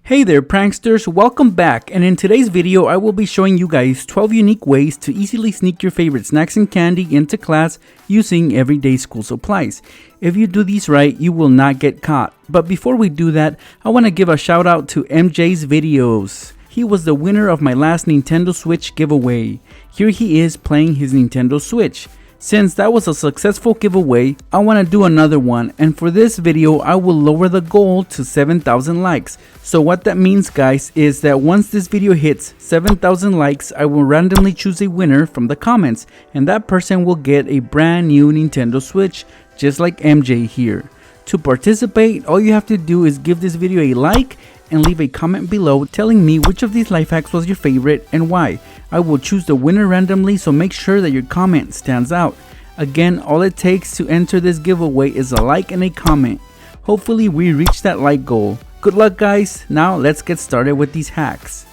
Hey there pranksters, welcome back, and in today's video I will be showing you guys 12 unique ways to easily sneak your favorite snacks and candy into class using everyday school supplies. If you do these right, you will not get caught. But before we do that, I want to give a shout out to MJ's Videos. He was the winner of my last Nintendo Switch giveaway. Here he is playing his Nintendo Switch. Since that was a successful giveaway, I want to do another one, and for this video I will lower the goal to 7,000 likes. So what that means guys is that once this video hits 7,000 likes, I will randomly choose a winner from the comments, and that person will get a brand new Nintendo Switch, just like MJ here. To participate, all you have to do is give this video a like and leave a comment below telling me which of these life hacks was your favorite and why. I will choose the winner randomly, so make sure that your comment stands out. Again, all it takes to enter this giveaway is a like and a comment. Hopefully we reach that like goal. Good luck guys. Now let's get started with these hacks.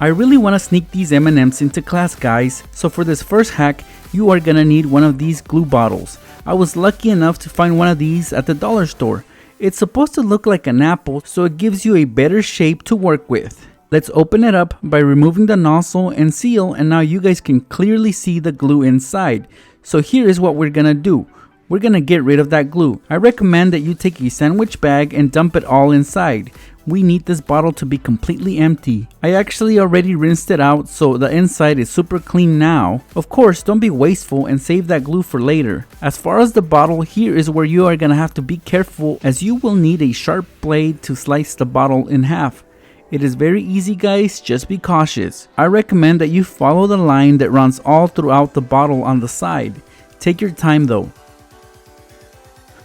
I really want to sneak these M&Ms into class guys, so for this first hack you are gonna need one of these glue bottles. I was lucky enough to find one of these at the dollar store. It's supposed to look like an apple, so it gives you a better shape to work with. Let's open it up by removing the nozzle and seal, and now you guys can clearly see the glue inside. So here is what we're gonna do. We're gonna get rid of that glue. I recommend that you take a sandwich bag and dump it all inside. We need this bottle to be completely empty. I actually already rinsed it out, so the inside is super clean now. Of course, don't be wasteful and save that glue for later. As far as the bottle, here is where you are gonna have to be careful, as you will need a sharp blade to slice the bottle in half. It is very easy guys, just be cautious. I recommend that you follow the line that runs all throughout the bottle on the side. Take your time though.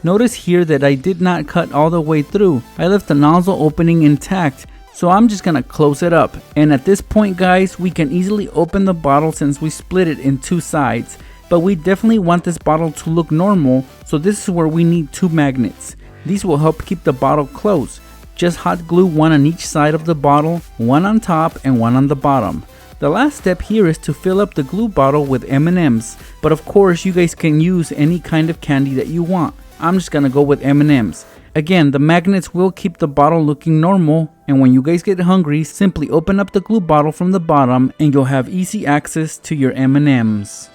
Notice here that I did not cut all the way through. I left the nozzle opening intact, so I'm just gonna close it up. And at this point guys, we can easily open the bottle since we split it in two sides. But we definitely want this bottle to look normal, so this is where we need two magnets. These will help keep the bottle closed. Just hot glue one on each side of the bottle, one on top and one on the bottom. The last step here is to fill up the glue bottle with M&Ms, but of course you guys can use any kind of candy that you want. I'm just gonna go with M&Ms. Again, the magnets will keep the bottle looking normal, and when you guys get hungry, simply open up the glue bottle from the bottom and you'll have easy access to your M&Ms.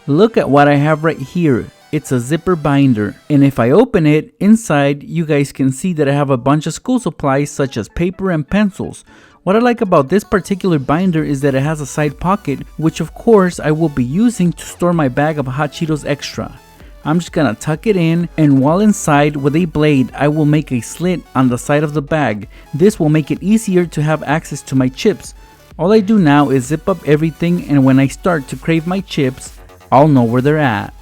Look at what I have right here. It's a zipper binder, and if I open it, inside you guys can see that I have a bunch of school supplies such as paper and pencils. What I like about this particular binder is that it has a side pocket, which of course I will be using to store my bag of Hot Cheetos Extra. I'm just gonna tuck it in, and while inside with a blade, I will make a slit on the side of the bag. This will make it easier to have access to my chips. All I do now is zip up everything, and when I start to crave my chips, I'll know where they're at.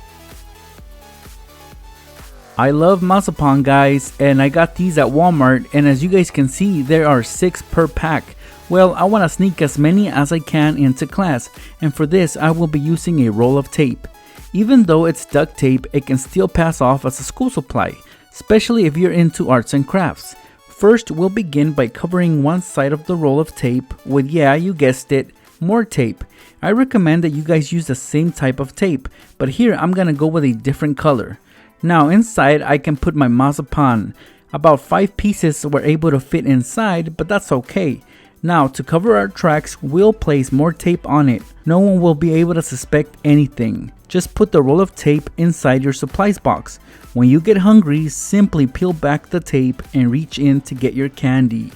I love mazapan guys, and I got these at Walmart, and as you guys can see, there are 6 per pack. Well, I want to sneak as many as I can into class, and for this I will be using a roll of tape. Even though it's duct tape, it can still pass off as a school supply, especially if you're into arts and crafts. First, we'll begin by covering one side of the roll of tape with, yeah, you guessed it, more tape. I recommend that you guys use the same type of tape, but here I'm gonna go with a different color. Now inside I can put my mazapan. About 5 pieces were able to fit inside, but that's okay. Now to cover our tracks, we'll place more tape on it. No one will be able to suspect anything. Just put the roll of tape inside your supplies box. When you get hungry, simply peel back the tape and reach in to get your candy.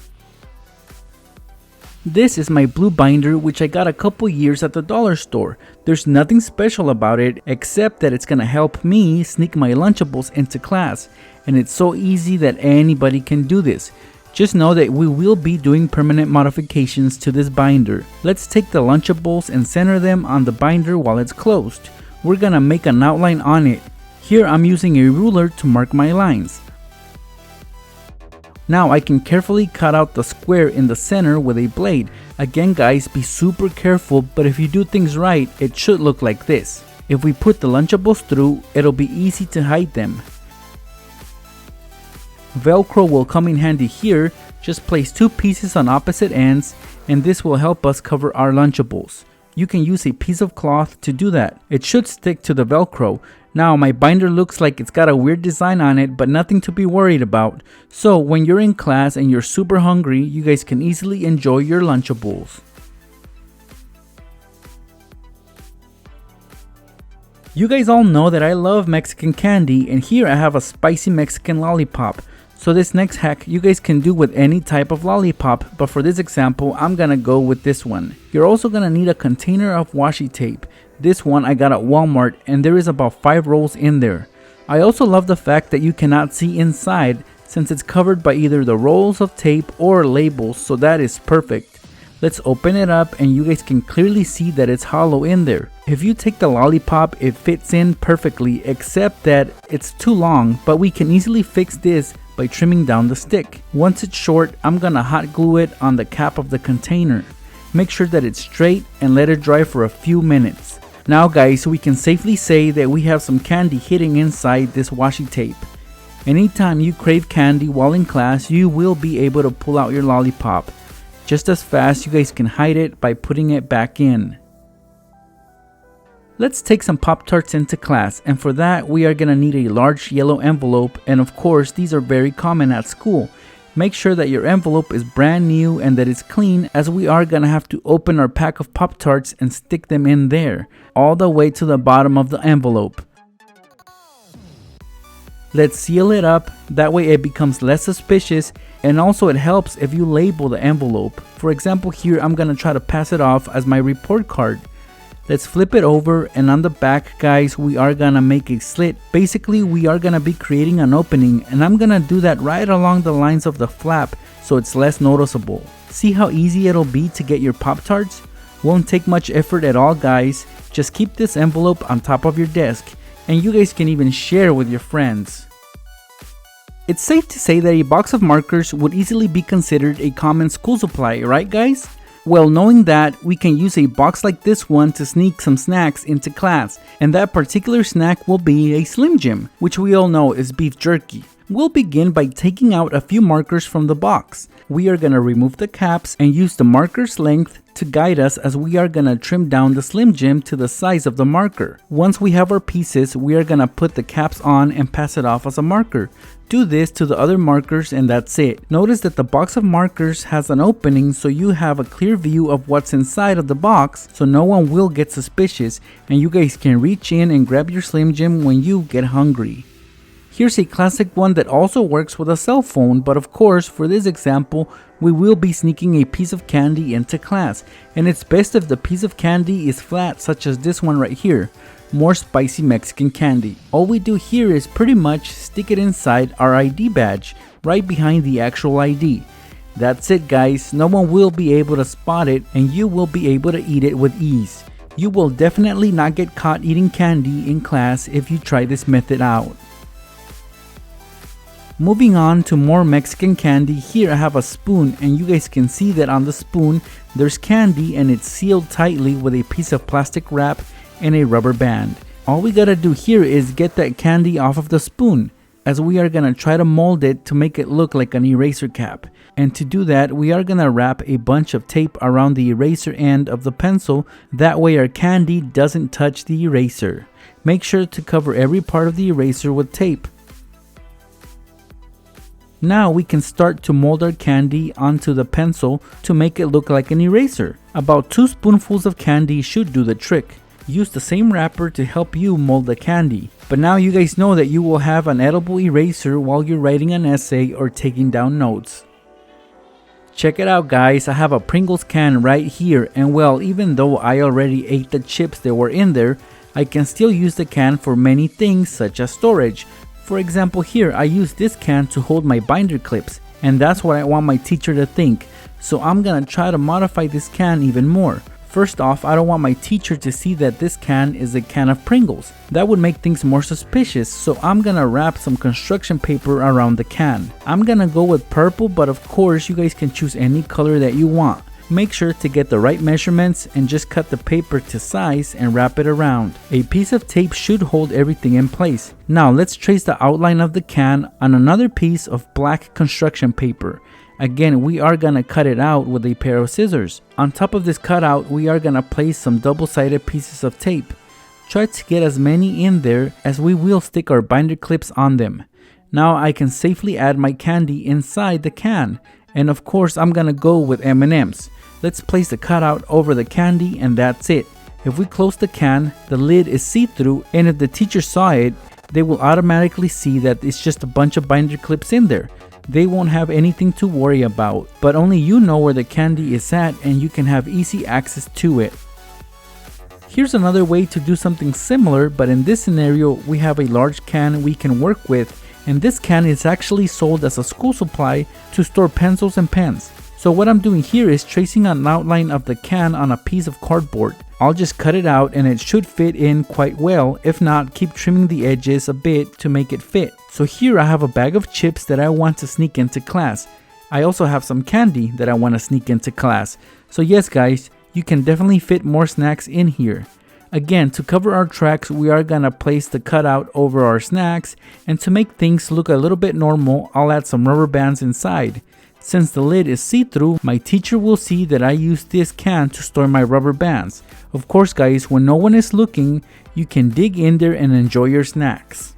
This is my blue binder, which I got a couple years at the dollar store. There's nothing special about it except that it's gonna help me sneak my Lunchables into class, and it's so easy that anybody can do this. Just know that we will be doing permanent modifications to this binder. Let's take the Lunchables and center them on the binder while it's closed. We're gonna make an outline on it. Here I'm using a ruler to mark my lines. Now I can carefully cut out the square in the center with a blade. Again guys, be super careful, but if you do things right, it should look like this. If we put the Lunchables through, it'll be easy to hide them. Velcro will come in handy here. Just place 2 pieces on opposite ends, and this will help us cover our Lunchables. you can use a piece of cloth to do that. It should stick to the Velcro. Now my binder looks like it's got a weird design on it, but nothing to be worried about. So when you're in class and you're super hungry, you guys can easily enjoy your Lunchables. You guys all know that I love Mexican candy, and here I have a spicy Mexican lollipop. So this next hack you guys can do with any type of lollipop, but for this example I'm gonna go with this one. You're also gonna need a container of washi tape. This one I got at Walmart and there is about 5 rolls in there. I also love the fact that you cannot see inside since it's covered by either the rolls of tape or labels, so that is perfect. Let's open it up and you guys can clearly see that it's hollow in there. If you take the lollipop, it fits in perfectly, except that it's too long, but we can easily fix this by trimming down the stick. Once it's short, I'm gonna hot glue it on the cap of the container. Make sure that it's straight and let it dry for a few minutes. Now guys, we can safely say that we have some candy hidden inside this washi tape. Anytime you crave candy while in class, you will be able to pull out your lollipop. Just as fast, you guys can hide it by putting it back in. Let's take some Pop-Tarts into class, and for that we are going to need a large yellow envelope, and of course these are very common at school. Make sure that your envelope is brand new and that it's clean, as we are going to have to open our pack of Pop-Tarts and stick them in there, all the way to the bottom of the envelope. Let's seal it up, that way it becomes less suspicious, and also it helps if you label the envelope. For example, here I'm gonna try to pass it off as my report card. Let's flip it over, and on the back guys we are gonna make a slit. Basically we are gonna be creating an opening, and I'm gonna do that right along the lines of the flap so it's less noticeable. See how easy it'll be to get your Pop-Tarts? Won't take much effort at all guys. Just keep this envelope on top of your desk, and you guys can even share with your friends. It's safe to say that a box of markers would easily be considered a common school supply, right guys? Well, knowing that, we can use a box like this one to sneak some snacks into class, and that particular snack will be a Slim Jim, which we all know is beef jerky. We'll begin by taking out a few markers from the box. We are going to remove the caps and use the marker's length to guide us, as we are going to trim down the Slim Jim to the size of the marker. Once we have our pieces, we are going to put the caps on and pass it off as a marker. Do this to the other markers and that's it. Notice that the box of markers has an opening, so you have a clear view of what's inside of the box, so no one will get suspicious, and you guys can reach in and grab your Slim Jim when you get hungry. Here's a classic one that also works with a cell phone, but of course for this example we will be sneaking a piece of candy into class, and it's best if the piece of candy is flat, such as this one right here. More spicy Mexican candy. All we do here is pretty much stick it inside our ID badge, right behind the actual ID. That's it guys, no one will be able to spot it and you will be able to eat it with ease. You will definitely not get caught eating candy in class if you try this method out. Moving on to more Mexican candy, here I have a spoon, and you guys can see that on the spoon there's candy and it's sealed tightly with a piece of plastic wrap and a rubber band. All we gotta do here is get that candy off of the spoon, as we are gonna try to mold it to make it look like an eraser cap. And to do that, we are gonna wrap a bunch of tape around the eraser end of the pencil, that way our candy doesn't touch the eraser. Make sure to cover every part of the eraser with tape. Now we can start to mold our candy onto the pencil to make it look like an eraser. About 2 spoonfuls of candy should do the trick. Use the same wrapper to help you mold the candy. But now you guys know that you will have an edible eraser while you're writing an essay or taking down notes. Check it out guys, I have a Pringles can right here, and well, even though I already ate the chips that were in there, I can still use the can for many things such as storage. For example, here I use this can to hold my binder clips, and that's what I want my teacher to think. So I'm gonna try to modify this can even more. First off, I don't want my teacher to see that this can is a can of Pringles. That would make things more suspicious, so I'm gonna wrap some construction paper around the can. I'm gonna go with purple, but of course you guys can choose any color that you want. Make sure to get the right measurements and just cut the paper to size and wrap it around. A piece of tape should hold everything in place. Now let's trace the outline of the can on another piece of black construction paper. Again, we are gonna cut it out with a pair of scissors. On top of this cutout, we are gonna place some double-sided pieces of tape. Try to get as many in there as we will stick our binder clips on them. Now I can safely add my candy inside the can. And of course, I'm gonna go with M&Ms. Let's place the cutout over the candy and that's it. If we close the can, the lid is see-through, and if the teacher saw it, they will automatically see that it's just a bunch of binder clips in there. They won't have anything to worry about, but only you know where the candy is at and you can have easy access to it. Here's another way to do something similar, but in this scenario we have a large can we can work with, and this can is actually sold as a school supply to store pencils and pens. So what I'm doing here is tracing an outline of the can on a piece of cardboard. I'll just cut it out and it should fit in quite well. If not, keep trimming the edges a bit to make it fit. So here I have a bag of chips that I want to sneak into class. I also have some candy that I want to sneak into class. So yes guys, you can definitely fit more snacks in here. Again, to cover our tracks, we are gonna place the cutout over our snacks, and to make things look a little bit normal, I'll add some rubber bands inside. Since the lid is see-through, my teacher will see that I used this can to store my rubber bands. Of course guys, when no one is looking, you can dig in there and enjoy your snacks.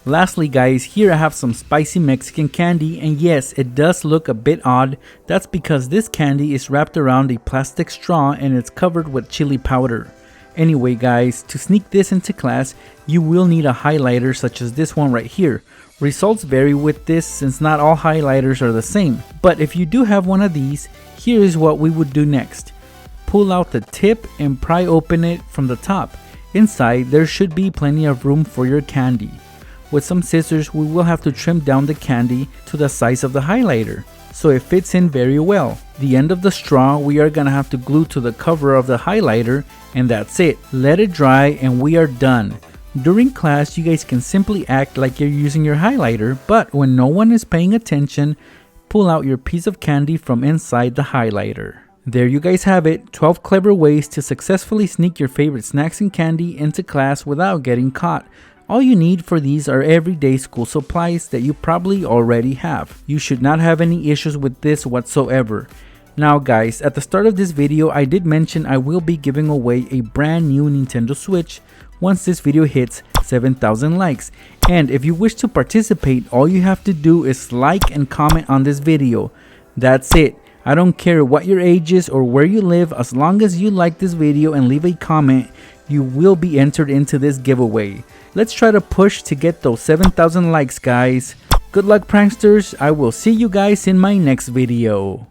Lastly guys, here I have some spicy Mexican candy, and yes, it does look a bit odd. That's because this candy is wrapped around a plastic straw and it's covered with chili powder. Anyway guys, to sneak this into class, you will need a highlighter such as this one right here. Results vary with this since not all highlighters are the same, but if you do have one of these, here is what we would do next. Pull out the tip and pry open it from the top. Inside there should be plenty of room for your candy. With some scissors, we will have to trim down the candy to the size of the highlighter, so it fits in very well. The end of the straw we are gonna have to glue to the cover of the highlighter, and that's it. Let it dry and we are done. During class, you guys can simply act like you're using your highlighter, but when no one is paying attention, pull out your piece of candy from inside the highlighter. There you guys have it, 12 clever ways to successfully sneak your favorite snacks and candy into class without getting caught. All you need for these are everyday school supplies that you probably already have. You should not have any issues with this whatsoever. Now guys, at the start of this video I did mention I will be giving away a brand new Nintendo Switch once this video hits 7,000 likes. And if you wish to participate, all you have to do is like and comment on this video. That's it. I don't care what your age is or where you live, as long as you like this video and leave a comment, you will be entered into this giveaway. Let's try to push to get those 7,000 likes guys. Good luck pranksters, I will see you guys in my next video.